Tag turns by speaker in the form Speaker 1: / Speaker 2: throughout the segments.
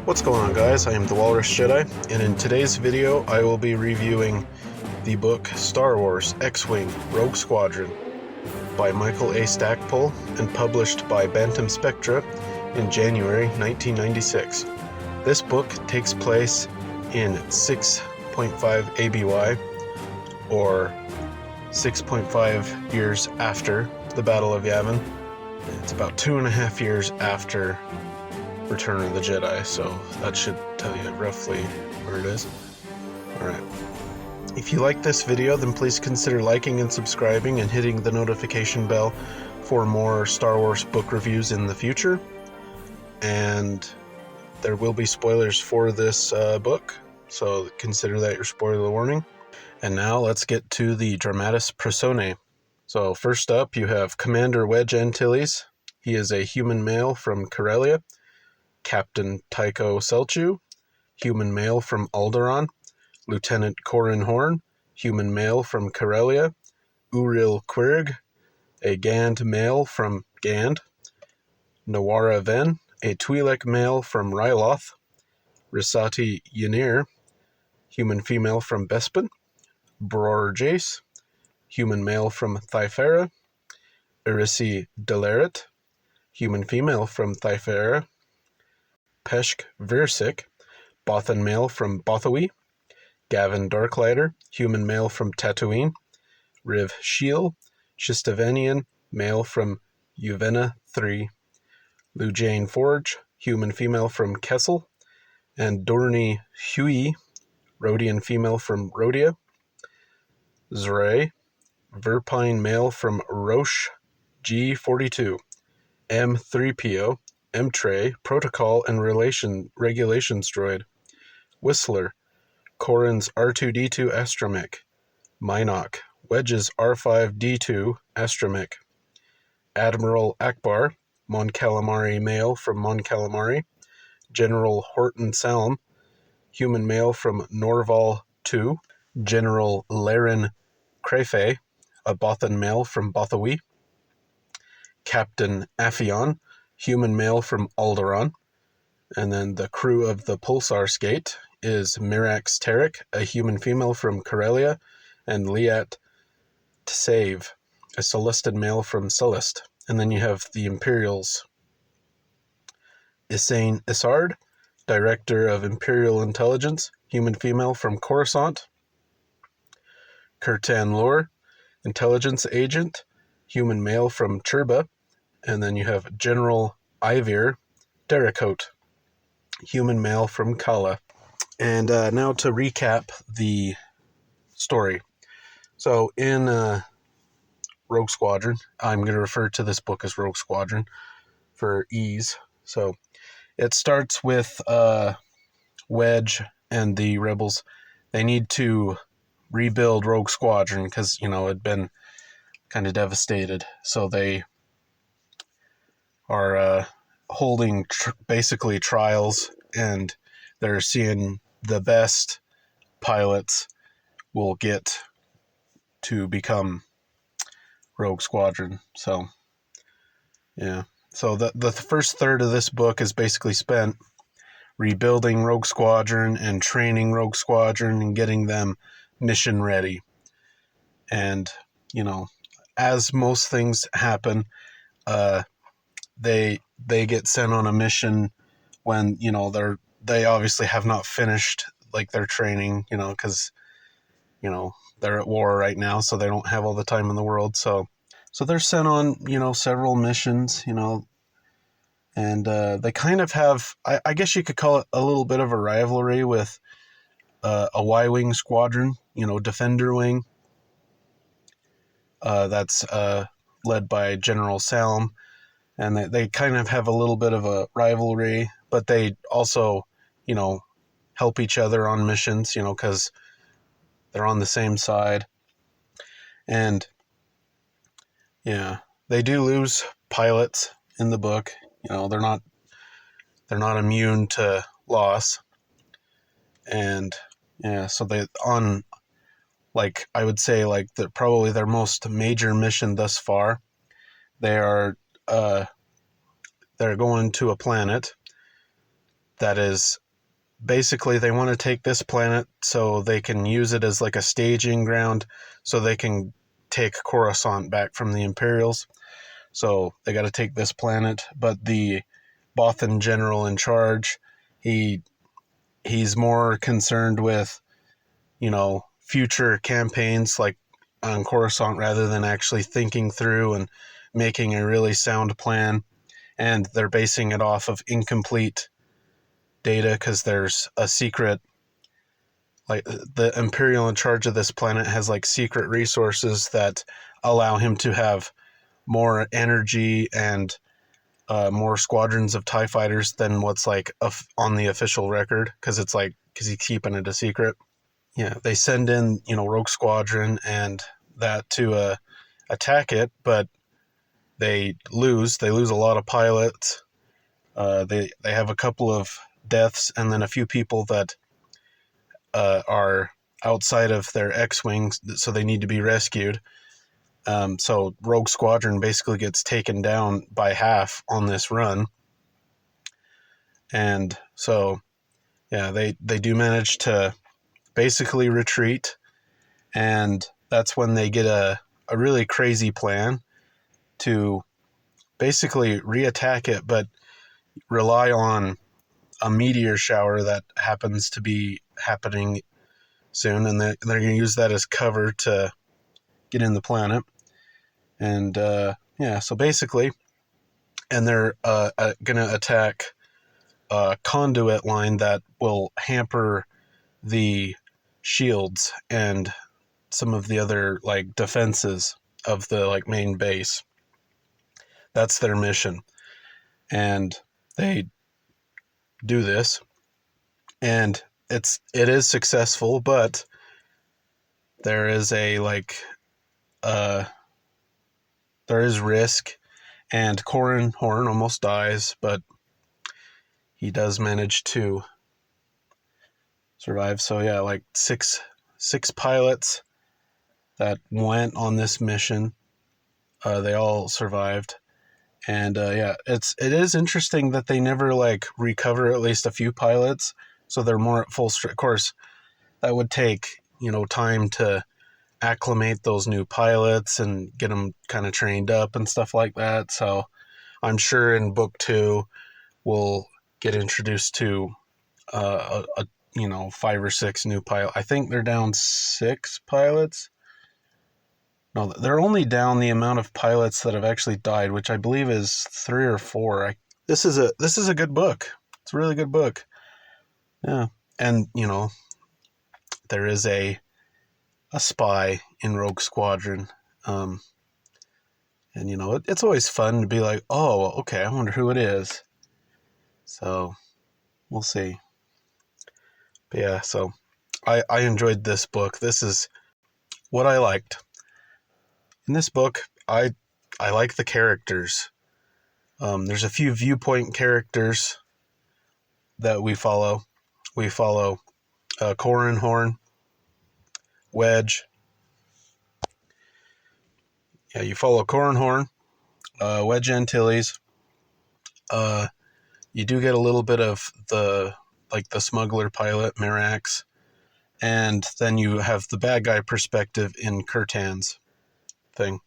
Speaker 1: What's going on, guys? I am the Walrus Jedi, and in today's video I will be reviewing the book Star Wars X-Wing Rogue Squadron by Michael A. Stackpole and published by Bantam Spectra in January 1996. This book takes place in 6.5 ABY, or 6.5 years after the Battle of Yavin. It's about 2.5 years after Return of the Jedi, so that should tell you roughly where it is. Alright. If you like this video, then please consider liking and subscribing and hitting the notification bell for more Star Wars book reviews in the future. And there will be spoilers for this book, so consider that your spoiler warning. And now let's get to the Dramatis Personae. So first up, you have Commander Wedge Antilles. He is a human male from Corellia. Captain Tycho Selchu, human male from Alderaan. Lieutenant Corran Horn, human male from Corellia. Uriel Quirg, a Gand male from Gand. Nawara Ven, a Twi'lek male from Ryloth. Risati Ynir, human female from Bespin. Bror Jace, human male from Thyfera. Irisi Delaret, human female from Thyfera. Peshk Versik, Bothan male from Bothawi. Gavin Darklighter, human male from Tatooine. Riv Shiel, Shistavanian, male from Yuvena 3. Lujane Forge, human female from Kessel. And Dorni Hui, Rhodian female from Rhodia. Zray, Verpine male from Roche G42. M3PO, M-Tray, Protocol and Regulations Droid. Whistler, Corran's R2-D2 Astromech. Minok, Wedge's R5-D2 Astromech. Admiral Akbar, Mon Calamari male from Mon Calamari. General Horton Salm, human male from Norval 2. General Laren Crayfay, a Bothan male from Bothawi. Captain Aphion, human male from Alderaan. And then the crew of the Pulsar Skate is Mirax Tarek, a human female from Corellia, and Liat Tsave, a Celestin male from Celeste. And then you have the Imperials. Isaine Isard, Director of Imperial Intelligence, human female from Coruscant. Kurtan Lor, Intelligence Agent, human male from Churba. And then you have General Ivir Derricote, human male from Kala. And now to recap the story. So in Rogue Squadron, I'm going to refer to this book as Rogue Squadron for ease. So it starts with Wedge and the Rebels. They need to rebuild Rogue Squadron because, it had been kind of devastated. So they are holding basically trials, and they're seeing the best pilots will get to become Rogue Squadron. So, yeah. So the first third of this book is basically spent rebuilding Rogue Squadron and training Rogue Squadron and getting them mission ready. And, as most things happen, they get sent on a mission when they obviously have not finished their training, because they're at war right now, so they don't have all the time in the world. So they're sent on several missions, and they kind of have, I guess you could call it a little bit of a rivalry with a Y-wing squadron, Defender Wing. That's led by General Salm. And they kind of have a little bit of a rivalry, but they also, help each other on missions, because they're on the same side. And, yeah, they do lose pilots in the book. They're not immune to loss. And, yeah, so they, on, I would say, probably their most major mission thus far, they're going to a planet that is basically they want to take this planet so they can use it as like a staging ground so they can take Coruscant back from the Imperials. So they got to take this planet, but the Bothan general in charge, he's more concerned with, future campaigns like on Coruscant rather than actually thinking through and making a really sound plan. And they're basing it off of incomplete data because there's a secret, like the Imperial in charge of this planet has like secret resources that allow him to have more energy and more squadrons of TIE fighters than what's like on the official record, because he's keeping it a secret. Yeah, they send in, Rogue Squadron and that to attack it, but they lose. They lose a lot of pilots. They have a couple of deaths and then a few people that are outside of their X-wings, so they need to be rescued. So Rogue Squadron basically gets taken down by half on this run. And so, yeah, they do manage to basically retreat. And that's when they get a really crazy plan to basically reattack it, but rely on a meteor shower that happens to be happening soon. And they're going to use that as cover to get in the planet. And so basically, and they're going to attack a conduit line that will hamper the shields and some of the other like defenses of the like main base. That's their mission. And they do this, and it is successful, but there is there is risk, and Corran Horn almost dies, but he does manage to survive. So yeah, like six pilots that went on this mission, they all survived. And it is interesting that they never like recover at least a few pilots, so they're more at full strength. Of course, that would take time to acclimate those new pilots and get them kind of trained up and stuff like that. So I'm sure in book 2 we'll get introduced to a 5 or 6 new pilot. I think they're down 6 pilots. No, they're only down the amount of pilots that have actually died, which I believe is 3 or 4. This is a good book. It's a really good book. Yeah, and there is a spy in Rogue Squadron, and it's always fun to be like, oh, okay, I wonder who it is. So we'll see. But yeah, so I enjoyed this book. This is what I liked. In this book, I like the characters. There's a few viewpoint characters that we follow. We follow Corran Horn, Wedge. Yeah, you follow Corran Horn, Wedge Antilles. You do get a little bit of the smuggler pilot, Mirax. And then you have the bad guy perspective in Kurtan's thing.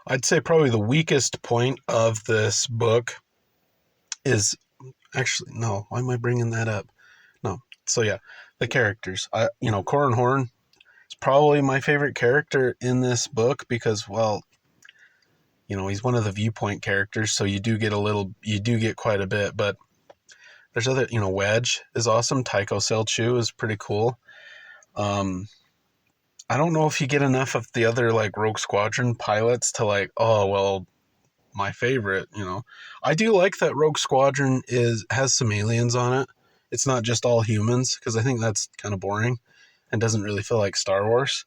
Speaker 1: I'd say probably the weakest point of this book is actually, no, why am I bringing that up? No. So yeah, the characters. Corran Horn is probably my favorite character in this book because, well, he's one of the viewpoint characters, so you do get quite a bit, but there's other, Wedge is awesome. Tycho Selchu is pretty cool. I don't know if you get enough of the other like Rogue Squadron pilots to like, oh, well, my favorite, I do like that Rogue Squadron has some aliens on it. It's not just all humans, because I think that's kind of boring and doesn't really feel like Star Wars.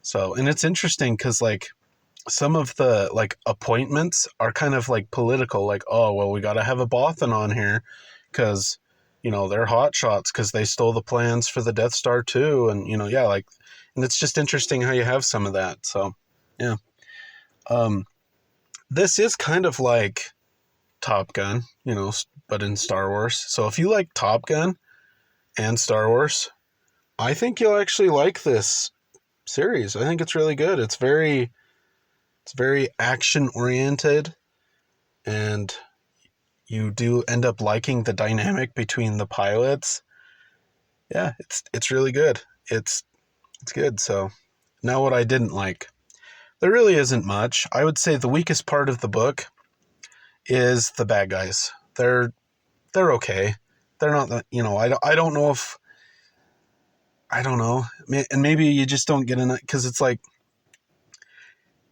Speaker 1: So, and it's interesting because like some of the like appointments are kind of like political, like, oh, well, we got to have a Bothan on here because, they're hot shots because they stole the plans for the Death Star too. And, and it's just interesting how you have some of that. So, yeah. This is kind of like Top Gun, but in Star Wars. So if you like Top Gun and Star Wars, I think you'll actually like this series. I think it's really good. It's very action oriented, and you do end up liking the dynamic between the pilots. Yeah, it's really good. It's good. So now what I didn't like. There really isn't much. I would say the weakest part of the book is the bad guys. They're okay. They're not the, I don't know if, I don't know. And maybe you just don't get enough, because it's like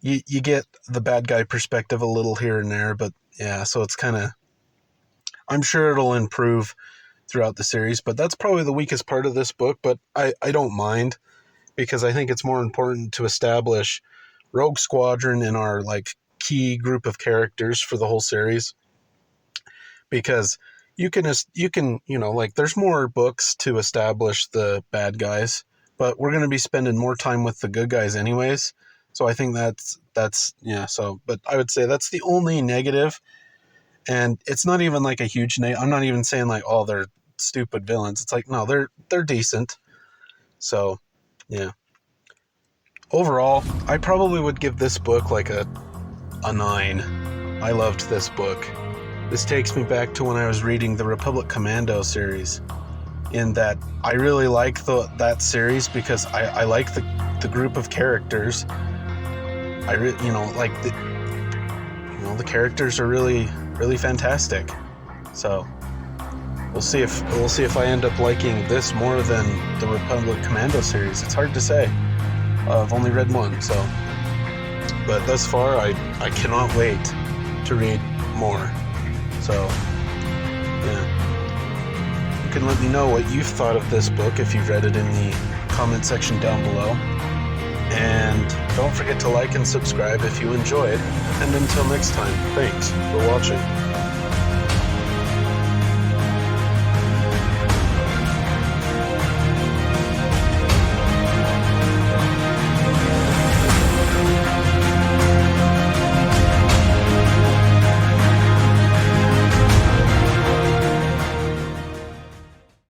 Speaker 1: you get the bad guy perspective a little here and there, but yeah, so it's kind of, I'm sure it'll improve throughout the series, but that's probably the weakest part of this book, but I don't mind, because I think it's more important to establish Rogue Squadron and our like key group of characters for the whole series, because you can like, there's more books to establish the bad guys, but we're going to be spending more time with the good guys anyways. So I think that's yeah. So, but I would say that's the only negative, and it's not even like a huge I'm not even saying like, oh, they're stupid villains. It's like, no, they're decent. So, yeah. Overall, I probably would give this book like a 9. I loved this book. This takes me back to when I was reading the Republic Commando series, in that I really like that series because I like the group of characters. The characters are really, really fantastic. So we'll see if I end up liking this more than the Republic Commando series. It's hard to say. I've only read one, so. But thus far, I cannot wait to read more. So, yeah. You can let me know what you've thought of this book if you've read it in the comment section down below. And don't forget to like and subscribe if you enjoyed. And until next time, thanks for watching.